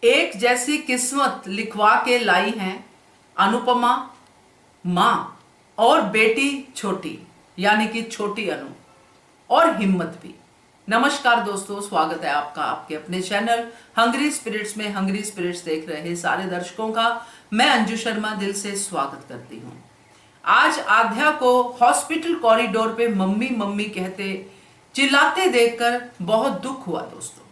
एक जैसी किस्मत लिखवा के लाई हैं अनुपमा माँ और बेटी छोटी, यानी कि छोटी अनु, और हिम्मत भी। नमस्कार दोस्तों, स्वागत है आपका आपके अपने चैनल हंग्री स्पिरिट्स में। हंग्री स्पिरिट्स देख रहे सारे दर्शकों का मैं अंजू शर्मा दिल से स्वागत करती हूँ। आज आध्या को हॉस्पिटल कॉरिडोर पे मम्मी मम्मी कहते चिल्लाते देखकर बहुत दुख हुआ दोस्तों।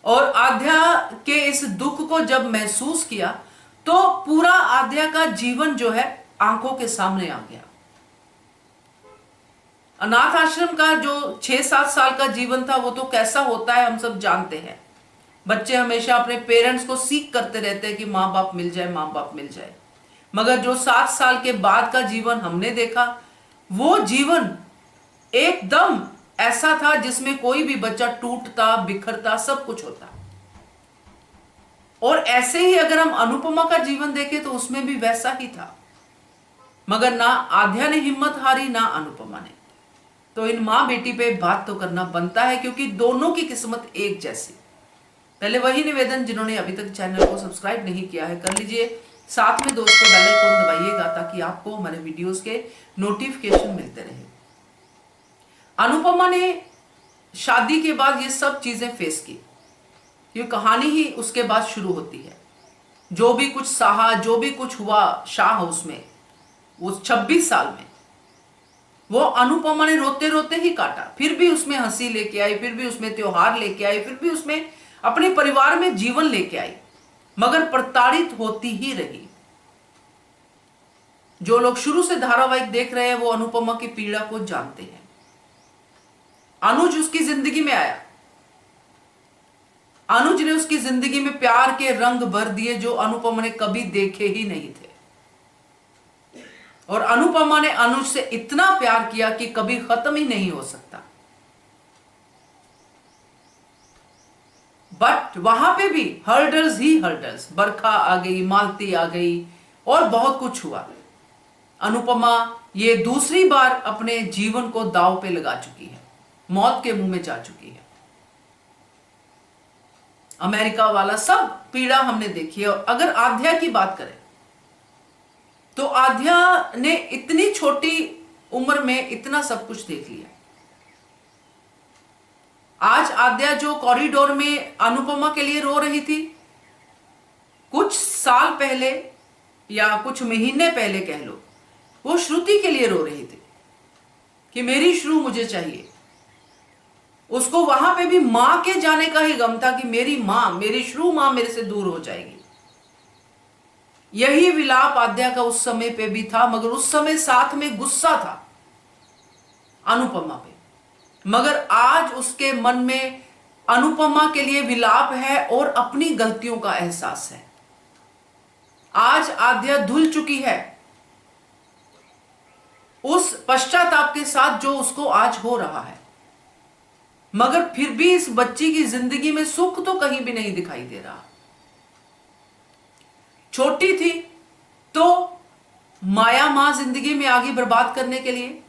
और आध्या के इस दुख को जब महसूस किया तो पूरा आध्या का जीवन जो है आंखों के सामने आ गया। अनाथ आश्रम का जो 6-7 साल का जीवन था वो तो कैसा होता है हम सब जानते हैं। बच्चे हमेशा अपने पेरेंट्स को सीख करते रहते हैं कि माँ बाप मिल जाए, माँ बाप मिल जाए। मगर जो 7 साल के बाद का जीवन हमने देखा, वो जीवन एकदम ऐसा था जिसमें कोई भी बच्चा टूटता बिखरता सब कुछ होता। और ऐसे ही अगर हम अनुपमा का जीवन देखें तो उसमें भी वैसा ही था। मगर ना आध्या ने हिम्मत हारी ना अनुपमा ने। तो इन मां बेटी पे बात तो करना बनता है क्योंकि दोनों की किस्मत एक जैसी। पहले वही निवेदन, जिन्होंने अभी तक चैनल को सब्सक्राइब नहीं किया है कर लीजिए, साथ में दोस्तों बेल आइकन दबाइएगा ताकि आपको हमारे वीडियोस के नोटिफिकेशन मिलते रहे। अनुपमा ने शादी के बाद ये सब चीजें फेस की। ये कहानी ही उसके बाद शुरू होती है। जो भी कुछ सहा, जो भी कुछ हुआ शाह हाउस में उस 26 साल में, वो अनुपमा ने रोते रोते ही काटा। फिर भी उसमें हंसी लेके आई, फिर भी उसमें त्योहार लेके आई, फिर भी उसमें अपने परिवार में जीवन लेके आई, मगर प्रताड़ित होती ही रही। जो लोग शुरू से धारावाहिक देख रहे हैं वो अनुपमा की पीड़ा को जानते हैं। अनुज उसकी जिंदगी में आया। अनुज ने उसकी जिंदगी में प्यार के रंग भर दिए जो अनुपमा ने कभी देखे ही नहीं थे। और अनुपमा ने अनुज से इतना प्यार किया कि कभी खत्म ही नहीं हो सकता। बट वहां पे भी हर्डल्स ही हर्डल्स, बरखा आ गई, मालती आ गई और बहुत कुछ हुआ। अनुपमा ये दूसरी बार अपने जीवन को दांव पे लगा चुकी है, मौत के मुंह में जा चुकी है। अमेरिका वाला सब पीड़ा हमने देखी है। और अगर आध्या की बात करें तो आध्या ने इतनी छोटी उम्र में इतना सब कुछ देख लिया। आज आध्या जो कॉरिडोर में अनुपमा के लिए रो रही थी, कुछ साल पहले या कुछ महीने पहले कह लो, वो श्रुति के लिए रो रही थी कि मेरी श्रु मुझे चाहिए। उसको वहां पे भी मां के जाने का ही गम था कि मेरी मां, मेरी श्रु मां मेरे से दूर हो जाएगी। यही विलाप आध्या का उस समय पे भी था, मगर उस समय साथ में गुस्सा था अनुपमा पे। मगर आज उसके मन में अनुपमा के लिए विलाप है और अपनी गलतियों का एहसास है। आज आध्या धुल चुकी है उस पश्चाताप के साथ जो उसको आज हो रहा है। मगर फिर भी इस बच्ची की जिंदगी में सुख तो कहीं भी नहीं दिखाई दे रहा। छोटी थी तो माया मां जिंदगी में आ गई बर्बाद करने के लिए।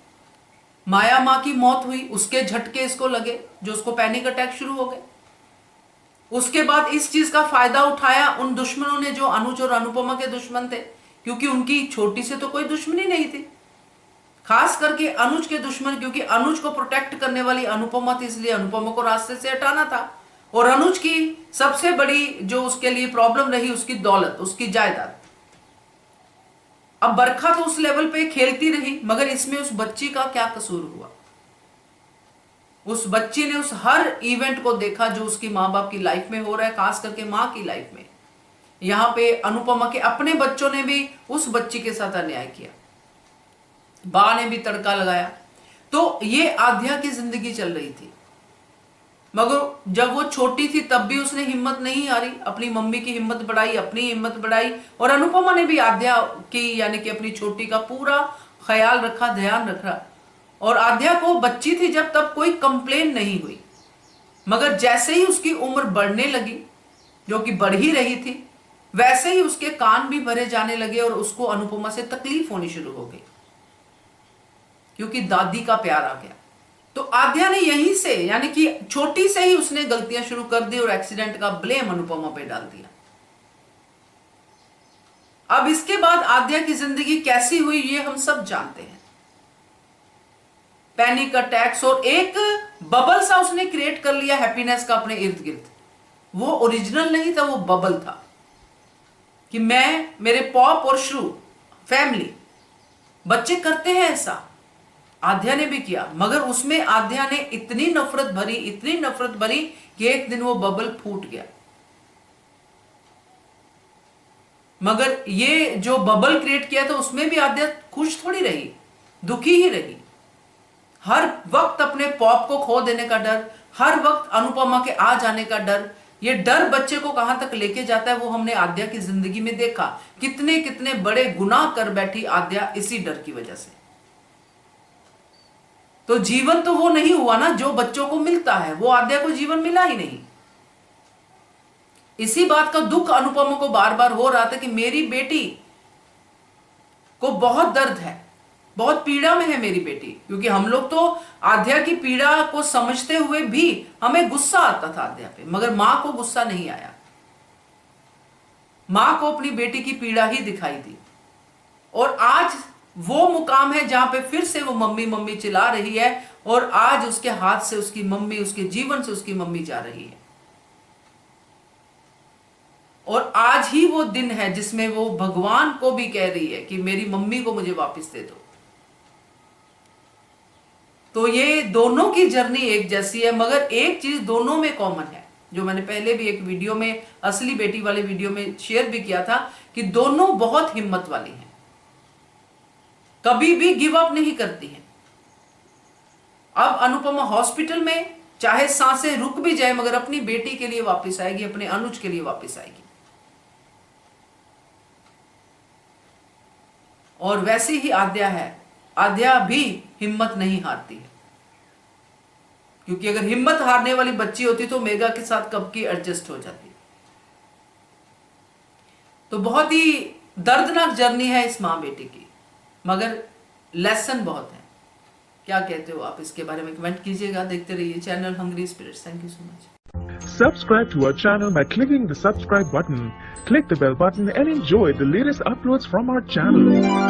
माया मां की मौत हुई, उसके झटके इसको लगे जो उसको पैनिक अटैक शुरू हो गए। उसके बाद इस चीज का फायदा उठाया उन दुश्मनों ने जो अनुज और अनुपमा के दुश्मन थे, क्योंकि उनकी छोटी से तो कोई दुश्मनी नहीं थी। खास करके अनुज के दुश्मन, क्योंकि अनुज को प्रोटेक्ट करने वाली अनुपमा थी, इसलिए अनुपमा को रास्ते से हटाना था। और अनुज की सबसे बड़ी जो उसके लिए प्रॉब्लम रही, उसकी दौलत, उसकी जायदाद। अब बरखा तो उस लेवल पे खेलती रही, मगर इसमें उस बच्ची का क्या कसूर हुआ? उस बच्ची ने उस हर इवेंट को देखा जो उसकी माँ बाप की लाइफ में हो रहा है, खास करके माँ की लाइफ में। यहां पे अनुपमा के अपने बच्चों ने भी उस बच्ची के साथ अन्याय किया, बा ने भी तड़का लगाया। तो ये आध्या की जिंदगी चल रही थी। मगर जब वो छोटी थी तब भी उसने हिम्मत नहीं हारी, अपनी मम्मी की हिम्मत बढ़ाई, अपनी हिम्मत बढ़ाई। और अनुपमा ने भी आध्या की, यानी कि अपनी छोटी का पूरा ख्याल रखा, ध्यान रखा। और आध्या को बच्ची थी जब तब कोई कंप्लेन नहीं हुई, मगर जैसे ही उसकी उम्र बढ़ने लगी, जो कि बढ़ ही रही थी, वैसे ही उसके कान भी भरे जाने लगे और उसको अनुपमा से तकलीफ होनी शुरू हो गई, क्योंकि दादी का प्यार आ गया। तो आध्या ने यहीं से, यानी कि छोटी से ही उसने गलतियां शुरू कर दी और एक्सीडेंट का ब्लेम अनुपमा पे डाल दिया। अब इसके बाद आद्या की जिंदगी कैसी हुई ये हम सब जानते हैं। पैनिक अटैक्स और एक बबल सा उसने क्रिएट कर लिया हैप्पीनेस का अपने इर्द गिर्द। वो ओरिजिनल नहीं था, वो बबल था कि मैं, मेरे पॉप और श्रू फैमिली, बच्चे करते हैं ऐसा। आद्या ने भी किया, मगर उसमें आद्या ने इतनी नफरत भरी कि एक दिन वो बबल फूट गया। मगर ये जो बबल क्रिएट किया था उसमें भी आद्या खुश थोड़ी रही, दुखी ही रही। हर वक्त अपने पॉप को खो देने का डर, हर वक्त अनुपमा के आ जाने का डर, ये डर बच्चे को कहां तक लेके जाता है वो हमने आद्या की जिंदगी में देखा। कितने कितने बड़े गुनाह कर बैठी आद्या इसी डर की वजह से। तो जीवन तो वो नहीं हुआ ना जो बच्चों को मिलता है, वो आद्या को जीवन मिला ही नहीं। इसी बात का दुख अनुपमा को बार बार हो रहा था कि मेरी बेटी को बहुत दर्द है, बहुत पीड़ा में है मेरी बेटी। क्योंकि हम लोग तो आद्या की पीड़ा को समझते हुए भी हमें गुस्सा आता था आद्या पे, मगर मां को गुस्सा नहीं आया। मां को अपनी बेटी की पीड़ा ही दिखाई दी। और आज वो मुकाम है जहां पे फिर से वो मम्मी मम्मी चिल्ला रही है, और आज उसके हाथ से उसकी मम्मी, उसके जीवन से उसकी मम्मी जा रही है। और आज ही वो दिन है जिसमें वो भगवान को भी कह रही है कि मेरी मम्मी को मुझे वापस दे दो। तो ये दोनों की जर्नी एक जैसी है, मगर एक चीज दोनों में कॉमन है, जो मैंने पहले भी एक वीडियो में, असली बेटी वाले वीडियो में शेयर भी किया था, कि दोनों बहुत हिम्मत वाली हैं, कभी भी गिव अप नहीं करती हैं। अब अनुपमा हॉस्पिटल में चाहे सांसें रुक भी जाए, मगर अपनी बेटी के लिए वापस आएगी, अपने अनुज के लिए वापस आएगी। और वैसे ही आद्या है, आद्या भी हिम्मत नहीं हारती है। क्योंकि अगर हिम्मत हारने वाली बच्ची होती तो मेगा के साथ कब की एडजस्ट हो जाती। तो बहुत ही दर्दनाक जर्नी है इस मां बेटी की, मगर लेसन बहुत है। क्या कहते हो आप इसके बारे में कमेंट कीजिएगा। देखते रहिए channel Hungry Spirits. Thank you so much. Subscribe to our channel by clicking the subscribe button. Click the bell button and enjoy the latest uploads from our channel.